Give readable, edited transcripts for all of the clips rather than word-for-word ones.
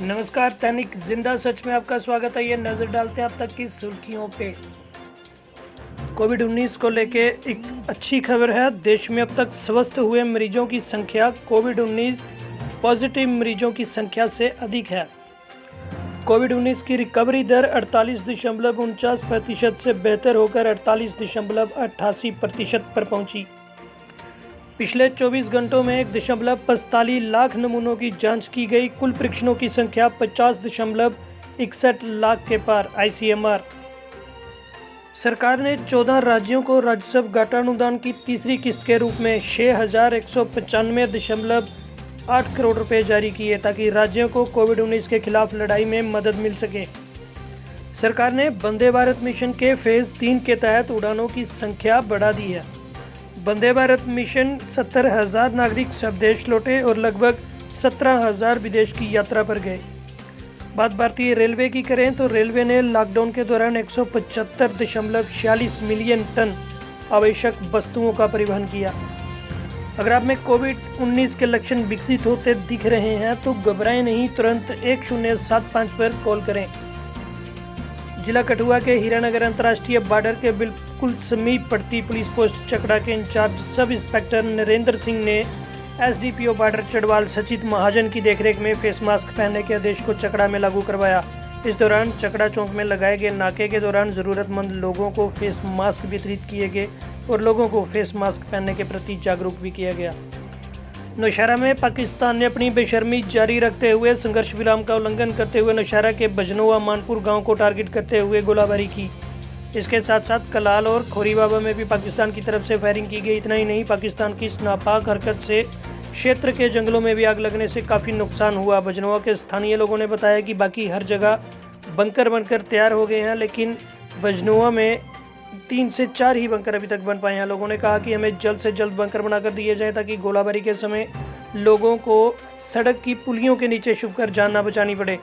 नमस्कार, दैनिक जिंदा सच में आपका स्वागत है। ये नजर डालते हैं अब तक की सुर्खियों पे। कोविड-19 को लेके एक अच्छी खबर है। देश में अब तक स्वस्थ हुए मरीजों की संख्या कोविड-19 पॉजिटिव मरीजों की संख्या से अधिक है। कोविड-19 की रिकवरी दर 48.49% से बेहतर होकर 48.88% पर पहुंची। पिछले 24 घंटों में 1.45 लाख नमूनों की जांच की गई। कुल परीक्षणों की संख्या 50.61 लाख के पार। ICMR सरकार ने 14 राज्यों को राजस्व घाटा अनुदान की तीसरी किस्त के रूप में 6,195.8 करोड़ रुपए जारी किए ताकि राज्यों को कोविड-19 के खिलाफ लड़ाई में मदद मिल सके। सरकार ने वंदे भारत मिशन के फेज 3 के तहत उड़ानों की संख्या बढ़ा दी है। वंदे भारत मिशन 70,000 नागरिक स्वदेश लौटे और लगभग 17,000 विदेश की यात्रा पर गए। बात भारतीय रेलवे की करें तो रेलवे ने लॉकडाउन के दौरान 175.46 मिलियन टन आवश्यक वस्तुओं का परिवहन किया। अगर आप में कोविड-19 के लक्षण विकसित होते दिख रहे हैं तो घबराएं नहीं, तुरंत 1075 पर कॉल करें। जिला कठुआ के हीरानगर अंतर्राष्ट्रीय बॉर्डर के बिल्कुल समीप पड़ती पुलिस पोस्ट चकड़ा के in charge sub inspector Narendra Singh ने SDPO बॉर्डर चढ़वाल सचित महाजन की देखरेख में फेस मास्क पहनने के आदेश को चकड़ा में लागू करवाया। इस दौरान चकड़ा चौक में लगाए गए नाके के दौरान जरूरतमंद लोगों को फेस मास्क वितरित किए गए और लोगों को फेस मास्क पहनने के प्रति जागरूक भी किया गया। नौशहरा में पाकिस्तान ने अपनी बेशर्मी जारी रखते हुए संघर्ष विराम का उल्लंघन करते हुए नौशहरा के बजनोआ मानपुर गांव को टारगेट करते हुए गोलाबारी की। इसके साथ साथ कलाल और खोरीबाबा में भी पाकिस्तान की तरफ से फायरिंग की गई। इतना ही नहीं, पाकिस्तान की इस नापाक हरकत से क्षेत्र के जंगलों में भी आग लगने से काफ़ी नुकसान हुआ। बजनोआ के स्थानीय लोगों ने बताया कि बाकी हर जगह बंकर बनकर तैयार हो गए हैं, लेकिन बजनोआ में 3 से 4 ही बंकर अभी तक बन पाए हैं। लोगों ने कहा कि हमें जल्द से जल्द बंकर बनाकर दिए जाए ताकि गोलाबारी के समय लोगों को सड़क की पुलियों के नीचे छुपकर जान ना बचानी पड़े।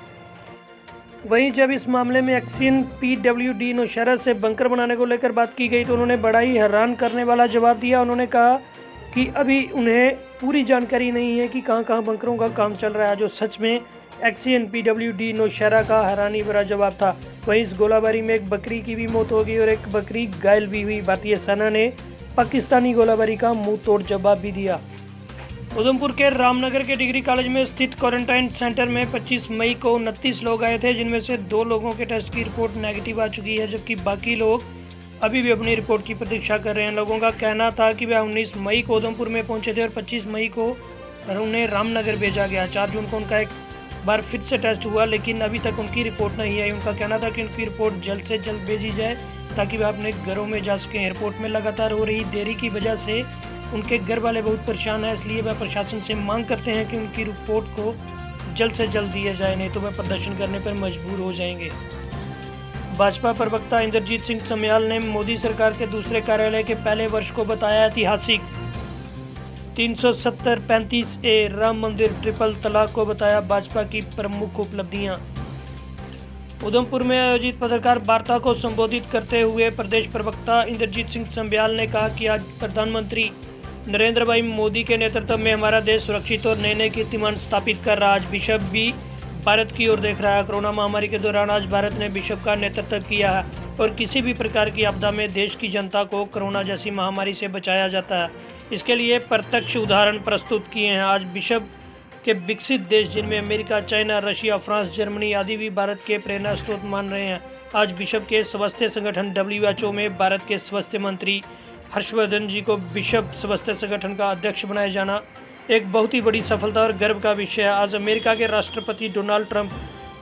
वहीं जब इस मामले में एक्सियन PWD नौशहरा से बंकर बनाने को लेकर बात की गई तो उन्होंने बड़ा ही हैरान करने वाला जवाब दिया। उन्होंने कहा कि अभी उन्हें पूरी जानकारी नहीं है कि कहां कहां बंकरों का काम चल रहा है, जो सच में एक्सियन PWD नौशहरा का हैरानी भरा जवाब था। वहीं इस गोलाबारी में एक बकरी की भी मौत हो गई और एक बकरी घायल भी हुई। भारतीय सेना ने पाकिस्तानी गोलाबारी का मुंह तोड़ जवाब भी दिया। उधमपुर के रामनगर के डिग्री कॉलेज में स्थित क्वारंटाइन सेंटर में 25 मई को 29 लोग आए थे, जिनमें से 2 लोगों के टेस्ट की रिपोर्ट नेगेटिव आ चुकी है, जबकि बाकी लोग अभी भी अपनी रिपोर्ट की प्रतीक्षा कर रहे हैं। लोगों का कहना था कि वह 19 मई को उधमपुर में पहुंचे थे और 25 मई को उन्हें रामनगर भेजा गया। 4 जून को उनका एक बार फिर से टेस्ट हुआ, लेकिन अभी तक उनकी रिपोर्ट नहीं आई। उनका कहना था कि उनकी रिपोर्ट जल्द से जल्द भेजी जाए ताकि वह अपने घरों में जा सकें। एयरपोर्ट में लगातार हो रही देरी की वजह से उनके घर वाले बहुत परेशान हैं, इसलिए वह प्रशासन से मांग करते हैं कि उनकी रिपोर्ट को जल्द से जल्द दिया जाए, नहीं तो वह प्रदर्शन करने पर मजबूर हो जाएंगे। भाजपा प्रवक्ता इंद्रजीत सिंह समयाल ने मोदी सरकार के दूसरे कार्यालय के पहले वर्ष को बताया ऐतिहासिक। 370-35A राम मंदिर, ट्रिपल तलाक को बताया भाजपा की प्रमुख उपलब्धियां। उधमपुर में आयोजित पत्रकार वार्ता को संबोधित करते हुए प्रदेश प्रवक्ता इंद्रजीत सिंह समयाल ने कहा कि आज प्रधानमंत्री नरेंद्र भाई मोदी के नेतृत्व में हमारा देश सुरक्षित और नए नए कीर्तिमान स्थापित कर रहा है। आज विश्व भी भारत की ओर देख रहा है। कोरोना महामारी के दौरान आज भारत ने विश्व का नेतृत्व किया है और किसी भी प्रकार की आपदा में देश की जनता को कोरोना जैसी महामारी से बचाया जाता है। इसके लिए प्रत्यक्ष उदाहरण प्रस्तुत किए हैं। आज विश्व के विकसित देश जिनमें America, China, Russia, France, Germany आदि भी भारत के प्रेरणा स्रोत मान रहे हैं। आज विश्व के स्वास्थ्य संगठन WHO में भारत के स्वास्थ्य मंत्री हर्षवर्धन जी को विश्व स्वास्थ्य संगठन का अध्यक्ष बनाया जाना एक बहुत ही बड़ी सफलता और गर्व का विषय है। आज अमेरिका के राष्ट्रपति डोनाल्ड ट्रंप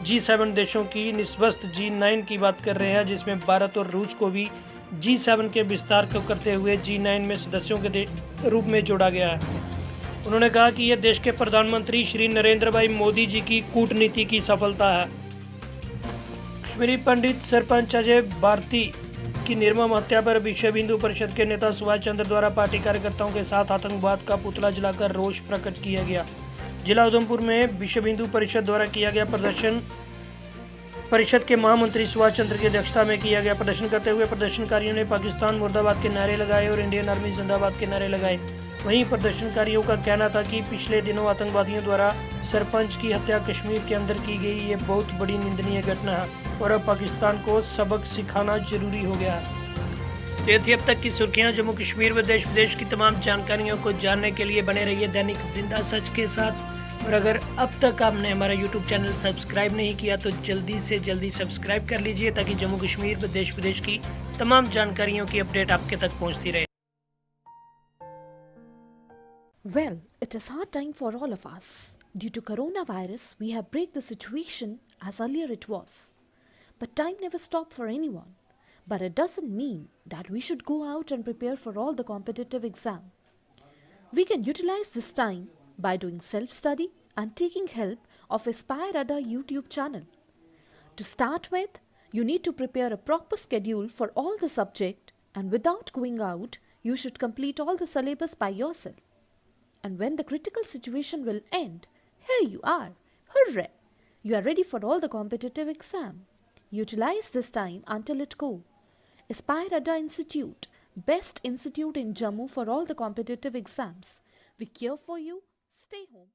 G7 देशों की निष्पस्त G9 की बात कर रहे हैं, जिसमें भारत और रूस को भी G7 के विस्तार को करते हुए G9 में सदस्यों के रूप में जोड़ा गया है। उन्होंने कहा कि यह देश के प्रधानमंत्री श्री नरेंद्र भाई मोदी जी की कूटनीति की सफलता है। कश्मीरी पंडित सरपंच अजय भारती की निर्मम हत्या पर विश्व हिंदू परिषद के नेता सुभाष चंद्र द्वारा पार्टी कार्यकर्ताओं के साथ आतंकवाद का पुतला जलाकर रोष प्रकट किया गया। जिला उधमपुर में विश्व हिंदू परिषद द्वारा किया गया प्रदर्शन परिषद के महामंत्री सुभाष चंद्र की अध्यक्षता में किया गया। प्रदर्शन करते हुए प्रदर्शनकारियों ने पाकिस्तान मुर्दाबाद के नारे लगाए और इंडियन आर्मी जिंदाबाद के नारे लगाए। वहीं प्रदर्शनकारियों का कहना था कि पिछले दिनों आतंकवादियों द्वारा सरपंच की हत्या कश्मीर के अंदर की गई ये बहुत बड़ी निंदनीय घटना है और अब पाकिस्तान को सबक सिखाना जरूरी हो गया है। ये थी अब तक की सुर्खियां। जम्मू कश्मीर व देश विदेश की तमाम जानकारियों को जानने के लिए बने रहिए दैनिक जिंदा सच के साथ। और अगर अब तक आपने हमारा यूट्यूब चैनल सब्सक्राइब नहीं किया तो जल्दी से जल्दी सब्सक्राइब कर लीजिए ताकि जम्मू कश्मीर व देश विदेश की तमाम जानकारियों की अपडेट आपके तक पहुंचती रहे। Well, it is hard time for all of us. Due to coronavirus, we have break the situation as earlier it was. But time never stopped for anyone. But it doesn't mean that we should go out and prepare for all the competitive exam. We can utilize this time by doing self-study and taking help of Aspire Ada YouTube channel. To start with, you need to prepare a proper schedule for all the subject, and without going out, you should complete all the syllabus by yourself. And when the critical situation will end, here you are. Hooray! You are ready for all the competitive exam. Utilize this time until it go. Aspire Ada Institute, best institute in Jammu for all the competitive exams. We care for you. Stay home.